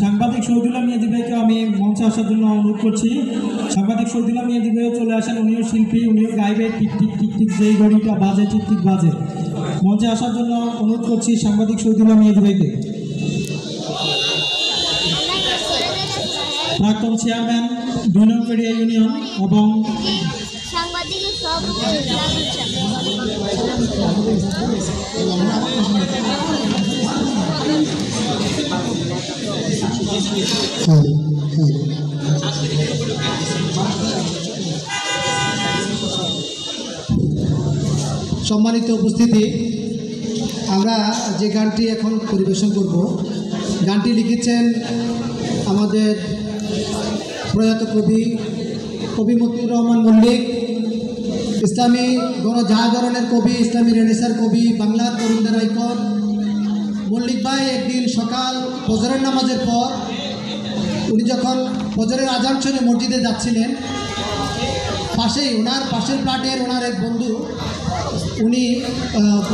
সাংবাদিক শহীদুল্লাহ মেহেদী ভাইকে আমি মঞ্চে আসার জন্য অনুরোধ করছি। সাংবাদিক শহীদুল্লাহ মেহেদী ভাইও চলে আসেন, উনিও শিল্পী, উনিও গাইবে টিক টিক টিক টিক, যেই ঘড়িটা বাজে টিক টিক বাজে। মঞ্চে আসার জন্য অনুরোধ করছি সাংবাদিক শহীদুল্লাহ মেহেদী ভাইকে। প্রাক্তন চেয়ারম্যান ২ নং পেরিয়া ইউনিয়ন এবং সাংবাদিকের সভাপতি সম্মানিত উপস্থিতি, আমরা যে গানটি এখন পরিবেশন করব, গানটি লিখেছেন আমাদের প্রয়াত কবি মতিউর রহমান মল্লিক, ইসলামী গণজাগরণের কবি, ইসলামী রেনেসার কবি, বাংলার তরুণদের আইকন মল্লিক ভাই। একদিন সকাল ফজরের নামাজের পর উনি যখন ফজরের আজান শুনে মসজিদে যাচ্ছিলেন, পাশেই ওনার পাশের ফ্ল্যাটের ওনার এক বন্ধু, উনি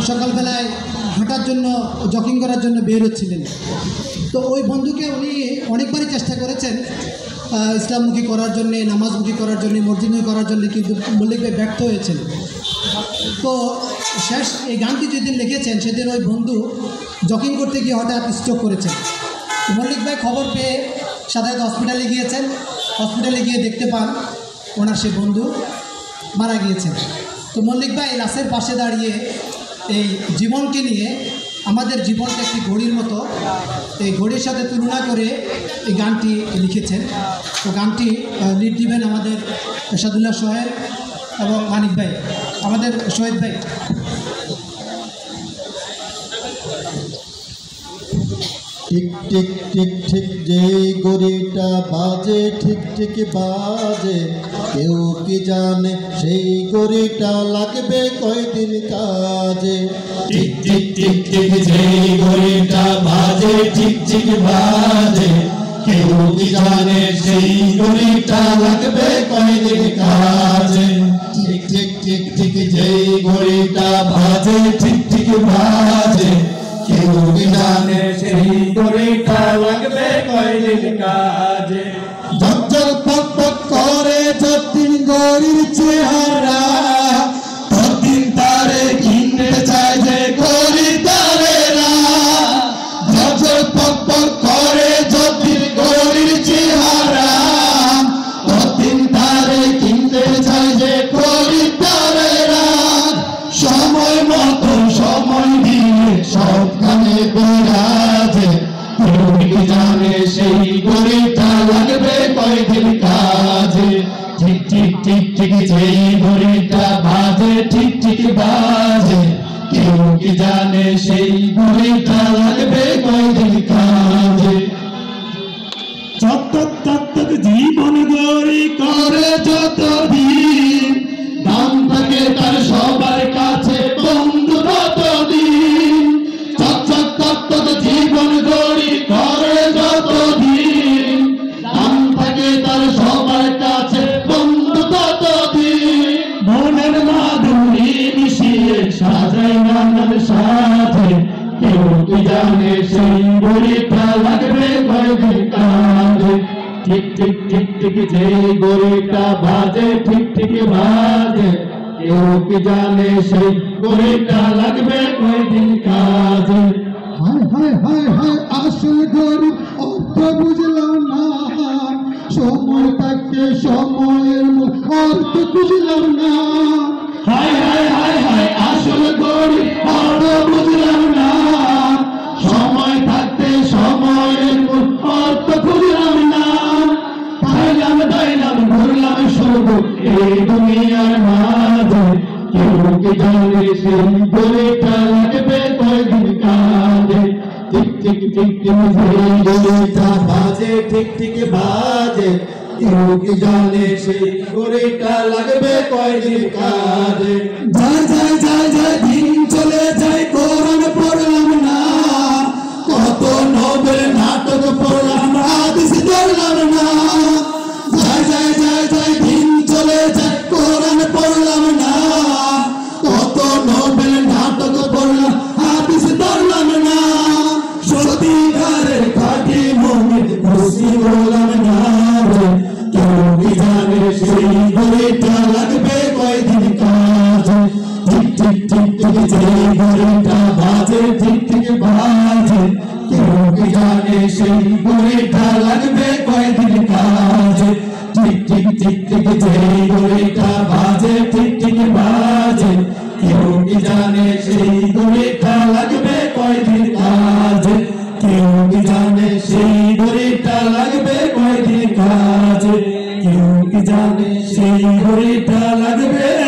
সকালবেলায় হাঁটার জন্য, জগিং করার জন্য বের হচ্ছিলেন। তো ওই বন্ধুকে উনি অনেকবারই চেষ্টা করেছেন ইসলামমুখী করার জন্যে, নামাজমুখী করার জন্যে, মসজিদমুখী করার জন্যে, কিন্তু মল্লিক ভাই ব্যর্থ হয়েছেন। তো শেষ এই গানটি যেদিন লিখেছেন সেদিন ওই বন্ধু জগিং করতে গিয়ে হঠাৎ স্ট্রোক করেছেন। মল্লিক ভাই খবর পেয়ে সাথে হসপিটালে গিয়েছেন। হসপিটালে গিয়ে দেখতে পান ওনার সে বন্ধু মারা গিয়েছেন। তো মল্লিক ভাই লাশের পাশে দাঁড়িয়ে এই জীবনকে নিয়ে, আমাদের জীবনটা একটি ঘড়ির মতো, এই ঘড়ির সাথে তুলনা করে এই গানটি লিখেছেন। তো গানটি লিড দিবেন আমাদের এরশাদুল্লাহ সোহেল এবং মানিক ভাই, আমাদের শহীদ ভাই। টিক টিক টিক ঠিক যেই ঘড়িটা বাজে ঠিক ঠিক বাজে, কেউ কি জানে সেই ঘড়িটা লাগবে কয়দিন কাজে। টিক টিক টিক টিক যেই ঘড়িটা বাজে ঠিক ঠিক বাজে, কেউ কি জানে সেই ঘড়িটা লাগবে কয়দিন কাজে। টিক টিক টিক টিক যেই ঘড়িটা বাজে ঠিক ঠিক বাজে, কেউ কি জানে সেই ঘড়িটা লাগবে কয়দিন কাজে। ঝকঝক পক পক করে যতদিন ঘড়ির চেহারা, ততদিন তারে কিনতে চায় যে খরিদ্দারেরা। ঝকঝক পক পক করে যতদিন ঘড়ির চেহারা, ততদিন তারে কিনতে চায় যে খরিদ্দারেরা। সময় মতো সময় দিয়ে সবখানে বিরাজে, কেউ কি জানে সেই ঘড়িটা লাগবে কয়দিন কাজে। ঠিক ঠিক ঠিক ঠিক যেই ঘড়িটা বাজে ঠিক ঠিক বাজে, কেউ কি জানে সেই ঘড়িটা লাগবে কয়দিন কাজে। চকচক চকচক জীবন ঘড়ি করে যতদিন, দাম থাকে তার সবার কাছে বন্ধু ততদিন। চকচক চকচক জীবন ঘড়ি করে যতদিন, দাম থাকে তার সবার কাছে বন্ধু ততদিন। মনের মাধুরী মিশিয়ে সাজাই নানার সাথে, কেউ কি জানে সেই ঘড়িটা লাগবে কয়দিন কাজে। ঠিক ঠিক ঠিক ঠিক যেই ঘড়িটা বাজে ঠিক ঠিক বাজে, কেউ কি জানে সেই ঘড়িটা লাগবে কয়দিন কাজে। হায় হায় হায় হায় আসল ঘড়ি অর্থ বুঝলাম না, সময় থাকতে সময়ের অর্থ বুঝলাম না। হায় হায় হায় হায় আসল ঘড়ি অর্থ বুঝলাম না, সময় থাকতে সময়ের অর্থ বুঝলাম না। ধাইলাম ধাইলাম ঘুরলাম শুধু এই দুনিয়ার মাঝে, কেউ কি জানে সেই ঘড়িটা লাগবে কয়দিন কাজে। ঠিক ঠিক ঠিক ঠিক যেই ঘড়িটা বাজে ঠিক ঠিক বাজে, কেউ কি জানে সেই ঘড়িটা লাগবে কয়দিন কাজে। যায় যায় যায় যায় দিন চলে যায়, কোরআন পড়লাম না, কত নোবেল নাটক পড়লাম, হাদিস ধরলাম না। যায় যায় যায় যায় দিন চলে যায়, কোরআন পড়লাম না, কত নোবেল নাটক পড়লাম, কি জানে সেই ঘড়িটা লাগবে কয়দিন কাজে টিক টিক টিক টিক যেই ঘড়িটা বাজে টিক টিক বাজে কেউ কি জানে সেই ঘড়িটা লাগবে কয়দিন কাজে টিক টিক টিক টিক যেই ঘড়িটা বাজে টিক টিক বাজে কেউ কি জানে সেই ঘড়িটা লাগবে কয়দিন কাজে কেউ কি জানে সেই ঘড়িটা লাগবে কয়দিন কাজে কেউ কি জানে সেই ঘড়িটা লাগবে